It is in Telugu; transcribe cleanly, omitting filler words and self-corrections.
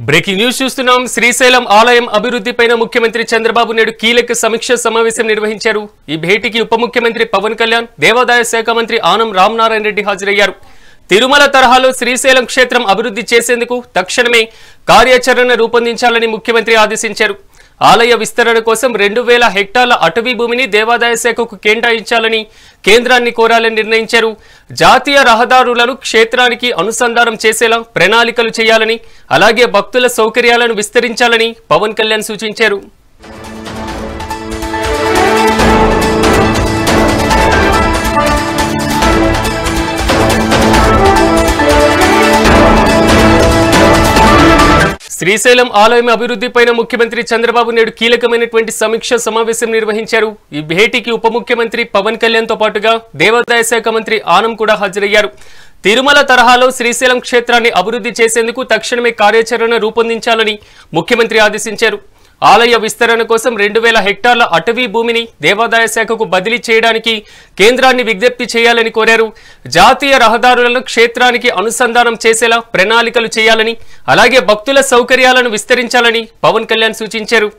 బ్రేకింగ్ న్యూస్ చూస్తున్నాం. శ్రీశైలం ఆలయం అభివృద్ధిపైన ముఖ్యమంత్రి చంద్రబాబు నాయుడు కీలక సమీక్ష సమావేశం నిర్వహించారు. ఈ భేటీకి ఉప ముఖ్యమంత్రి పవన్ కళ్యాణ్, దేవాదాయ శాఖ మంత్రి ఆనం రామనారాయణ రెడ్డి హాజరయ్యారు. తిరుమల తరహాలో శ్రీశైలం క్షేత్రం అభివృద్ధి చేసేందుకు తక్షణమే కార్యాచరణ రూపొందించాలని ముఖ్యమంత్రి ఆదేశించారు. ఆలయ విస్తరణ కోసం 2000 హెక్టార్ల అటవీ భూమిని దేవాదాయ శాఖకు కేటాయించాలని కేంద్రాన్ని కోరాలని నిర్ణయించారు. జాతీయ రహదారులను క్షేత్రానికి అనుసంధానం చేసేలా ప్రణాళికలు చేయాలని, అలాగే భక్తుల సౌకర్యాలను విస్తరించాలని పవన్ కళ్యాణ్ సూచించారు. శ్రీశైలం ఆలయం అభివృద్ధిపైన ముఖ్యమంత్రి చంద్రబాబు నాయుడు కీలకమైనటువంటి సమీక్ష సమావేశం నిర్వహించారు. ఈ భేటీకి ఉప ముఖ్యమంత్రి పవన్ కళ్యాణ్ తో పాటుగా దేవాదాయ శాఖ మంత్రి ఆనం కూడా హాజరయ్యారు. తిరుమల తరహాలో శ్రీశైలం క్షేత్రాన్ని అభివృద్ధి చేసేందుకు తక్షణమే కార్యాచరణ రూపొందించాలని ముఖ్యమంత్రి ఆదేశించారు. ఆలయ విస్తరణ కోసం 2000 హెక్టార్ల అటవీ భూమిని దేవాదాయ శాఖకు బదిలీ చేయడానికి కేంద్రాన్ని విజ్ఞప్తి చేయాలని కోరారు. జాతీయ రహదారులను క్షేత్రానికి అనుసంధానం చేసేలా ప్రణాళికలు చేయాలని, అలాగే భక్తుల సౌకర్యాలను విస్తరించాలని పవన్ కళ్యాణ్ సూచించారు.